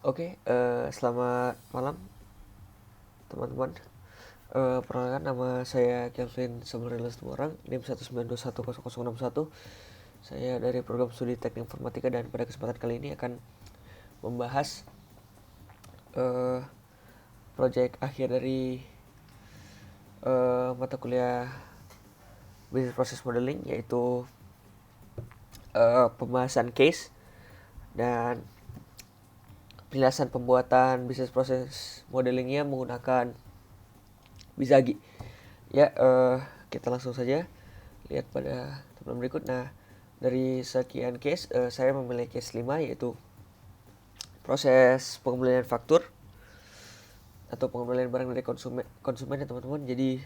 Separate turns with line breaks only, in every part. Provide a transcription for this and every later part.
Oke, selamat malam teman-teman. Perkenalkan nama saya Kelvin Samarilas Tumorang, NIM 192100061. Saya dari program studi Teknik Informatika dan pada kesempatan kali ini akan membahas uh, proyek akhir dari mata kuliah Business Process Modeling, yaitu pembahasan case dan penjelasan pembuatan Business Process Modelingnya menggunakan Bizagi. Ya, kita langsung saja lihat pada tabel berikut. Nah, dari sekian case, saya memilih case 5, yaitu proses pengembalian faktur atau pengembalian barang dari konsumen ya teman-teman. Jadi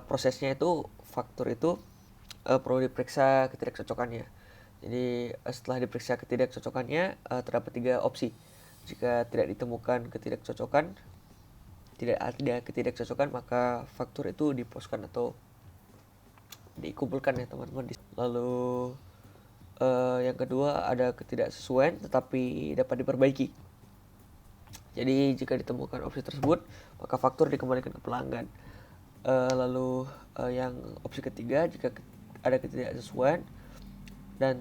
prosesnya itu faktur itu perlu diperiksa ketidakcocokannya. Jadi setelah diperiksa ketidakcocokannya, terdapat 3 opsi. Jika tidak ditemukan ketidakcocokan, tidak ada ketidakcocokan, maka faktur itu diposkan atau dikumpulkan ya teman-teman. Lalu yang kedua, ada ketidaksesuaian tetapi dapat diperbaiki. Jadi jika ditemukan opsi tersebut, maka faktur dikembalikan ke pelanggan. Lalu yang opsi ketiga, jika ada ketidaksesuaian dan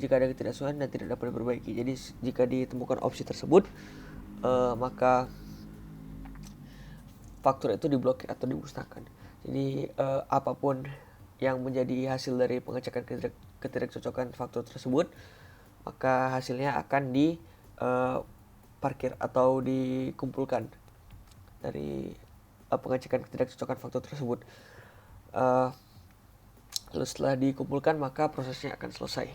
jika ada ketidaksesuaian dan tidak dapat diperbaiki. Jadi jika ditemukan opsi tersebut, maka faktur itu diblokir atau dimusnahkan. Jadi apapun yang menjadi hasil dari pengecekan ketidakcocokan faktur tersebut, maka hasilnya akan diparkir atau dikumpulkan dari pengecekan ketidakcocokan faktur tersebut. Lalu setelah dikumpulkan, maka prosesnya akan selesai.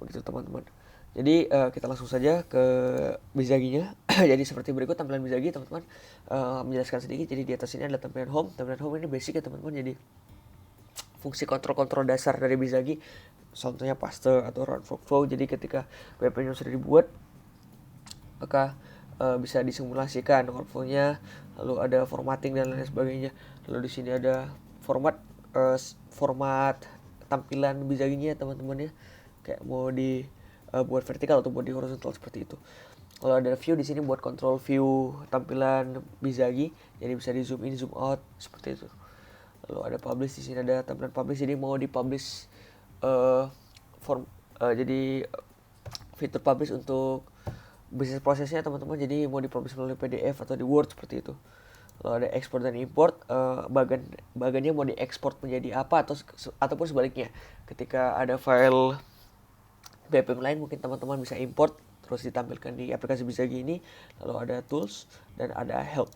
Begitu teman-teman. Jadi kita langsung saja ke Bizaginya. Jadi seperti berikut tampilan Bizagi teman-teman. Menjelaskan sedikit. Jadi di atas ini adalah tampilan home. Tampilan home ini basic ya teman-teman. Jadi fungsi kontrol-kontrol dasar dari Bizagi, contohnya paste atau run workflow. Jadi ketika WP-nya sudah dibuat, maka bisa disimulasikan workflow-nya. Lalu ada formatting dan lain sebagainya. Lalu di sini ada format tampilan Bizaginya teman-teman ya. Kayak mau buat vertikal atau buat di horizontal seperti itu. Kalau ada view di sini buat kontrol view tampilan Bizagi, jadi bisa di zoom in, zoom out seperti itu. Lalu ada publish, di sini ada tampilan publish, jadi mau dipublish jadi fitur publish untuk bisnis prosesnya teman-teman. Jadi mau dipublish melalui PDF atau di Word seperti itu. Lalu ada export dan import, bagannya mau diekspor menjadi apa ataupun sebaliknya. Ketika ada file BPM lain, mungkin teman-teman bisa import terus ditampilkan di aplikasi Bizagi ini. Lalu ada tools dan ada help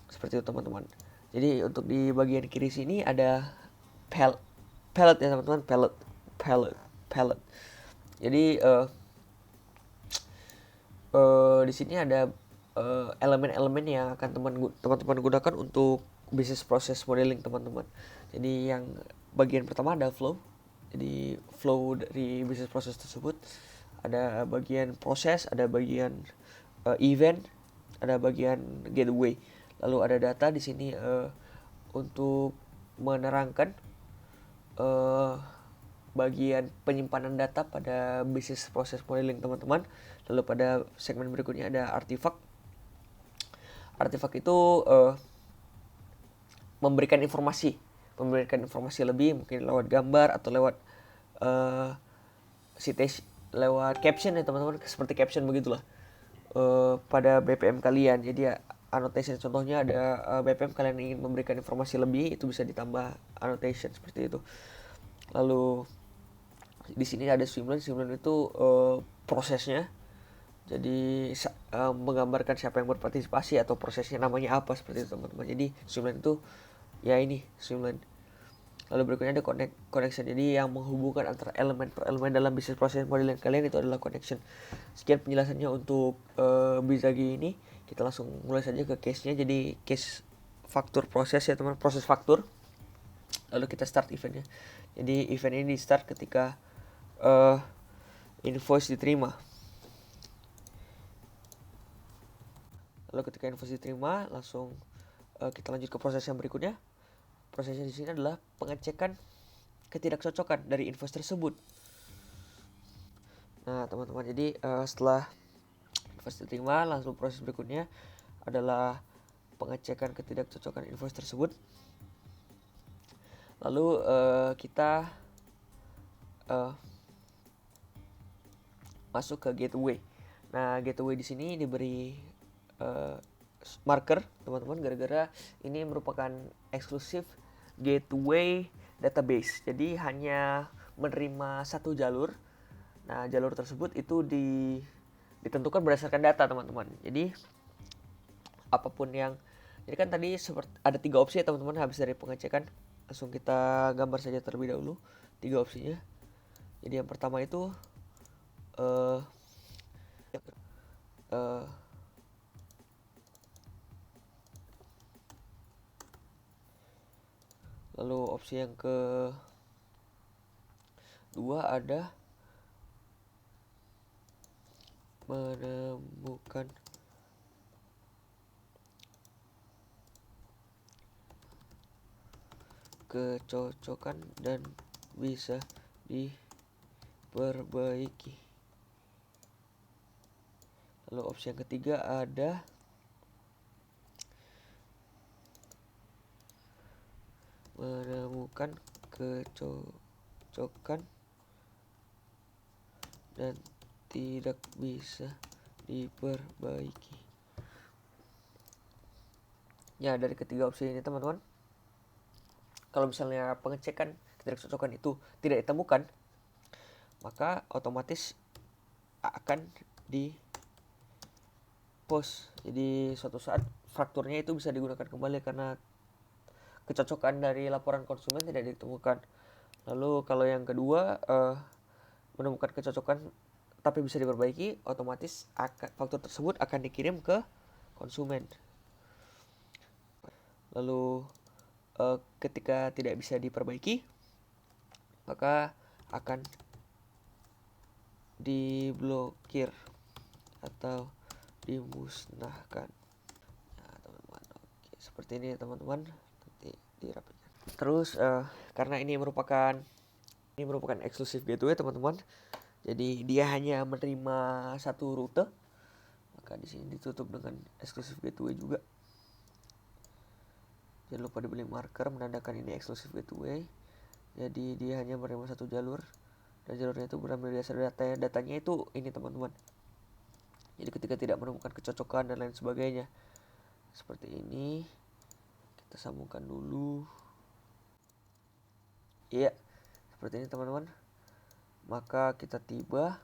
seperti itu teman-teman. Jadi untuk di bagian kiri sini ada palette ya teman-teman, palette. Jadi di sini ada elemen-elemen yang akan teman-teman gunakan untuk business process modeling teman-teman. Jadi yang bagian pertama ada flow. Jadi flow dari business process tersebut ada bagian proses, ada bagian event, ada bagian gateway. Lalu ada data di sini untuk menerangkan bagian penyimpanan data pada business process modeling teman-teman. Lalu pada segmen berikutnya ada artifak. Artifak itu memberikan informasi lebih, mungkin lewat gambar atau lewat citation, lewat caption ya teman-teman, seperti caption begitulah pada BPM kalian. Jadi annotation, contohnya ada BPM kalian ingin memberikan informasi lebih, itu bisa ditambah annotation seperti itu. Lalu di sini ada streamline itu prosesnya. Jadi menggambarkan siapa yang berpartisipasi atau prosesnya namanya apa seperti itu teman-teman. Jadi streamline itu ya ini streamline. Lalu berikutnya ada connection. Jadi yang menghubungkan antara elemen per elemen dalam bisnis proses modeling kalian itu adalah connection. Sekian penjelasannya untuk Bizagi ini. Kita langsung mulai saja ke case-nya. Jadi case faktur proses ya teman, proses faktur. Lalu kita start eventnya. Jadi event ini di start ketika invoice diterima. Lalu ketika invoice diterima, langsung kita lanjut ke proses yang berikutnya. Prosesnya di sini adalah pengecekan ketidakcocokan dari invoice tersebut. Nah teman-teman, jadi setelah invoice diterima, langsung proses berikutnya adalah pengecekan ketidakcocokan invoice tersebut. Lalu kita masuk ke gateway. Nah gateway di sini diberi marker teman-teman, gara-gara ini merupakan eksklusif gateway database. Jadi hanya menerima satu jalur. Nah jalur tersebut itu ditentukan berdasarkan data teman-teman. Jadi apapun yang, jadi kan tadi seperti ada 3 opsi ya teman-teman. Habis dari pengecekan langsung kita gambar saja terlebih dahulu 3 opsinya. Jadi yang pertama itu lalu opsi yang kedua ada menemukan kecocokan dan bisa diperbaiki. Lalu opsi yang ketiga ada menemukan kecocokan dan tidak bisa diperbaiki. Ya, dari ketiga opsi ini teman-teman, kalau misalnya pengecekan ketidakcocokan itu tidak ditemukan, maka otomatis akan di post. Jadi suatu saat fakturnya itu bisa digunakan kembali karena kecocokan dari laporan konsumen tidak ditemukan. Lalu kalau yang kedua menemukan kecocokan tapi bisa diperbaiki, otomatis faktur tersebut akan dikirim ke konsumen. Lalu ketika tidak bisa diperbaiki, maka akan diblokir atau dimusnahkan. Nah, teman-teman, oke, seperti ini ya teman-teman. Nanti dirapikan. Terus karena ini merupakan eksklusif gateway teman-teman. Jadi dia hanya menerima satu rute. Maka di sini ditutup dengan eksklusif gateway juga. Jangan lupa dibeli marker menandakan ini eksklusif gateway. Jadi dia hanya menerima satu jalur, dan jalurnya itu berambil dasar datanya itu ini teman-teman. Jadi ketika tidak menemukan kecocokan dan lain sebagainya, seperti ini, kita sambungkan dulu. Iya, seperti ini teman-teman. Maka kita tiba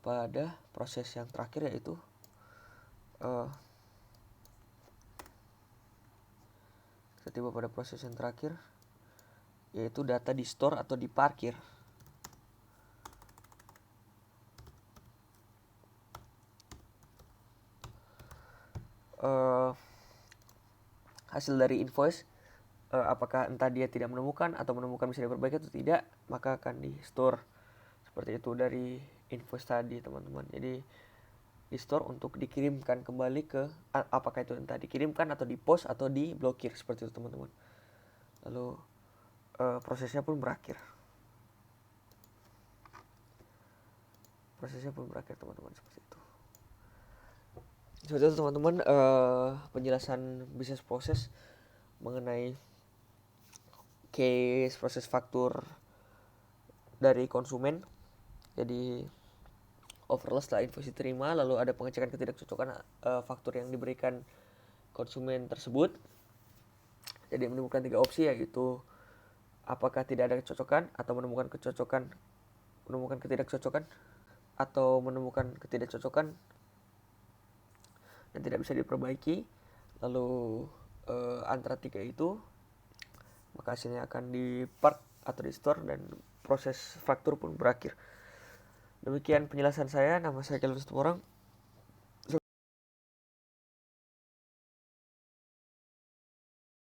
pada proses yang terakhir, yaitu yaitu data di store atau di parkir. Hasil dari invoice, apakah entah dia tidak menemukan atau menemukan bisa diperbaiki atau tidak, maka akan di store seperti itu dari invoice tadi teman-teman. Jadi di store untuk dikirimkan kembali ke, apakah itu entah dikirimkan atau di post atau diblokir, seperti itu teman-teman. Lalu prosesnya pun berakhir teman-teman, seperti itu. Seperti itu teman-teman, penjelasan bisnis proses mengenai case proses faktur dari konsumen. Jadi overall setelah invoice diterima, lalu ada pengecekan ketidakcocokan faktur yang diberikan konsumen tersebut. Jadi menemukan 3 opsi, yaitu apakah tidak ada kecocokan, atau menemukan ketidakcocokan, atau menemukan ketidakcocokan dan tidak bisa diperbaiki. Lalu antara 3 itu, maka hasilnya akan di park atau di store dan proses faktur pun berakhir. Demikian penjelasan saya. Nama saya Kelvin Situmorang.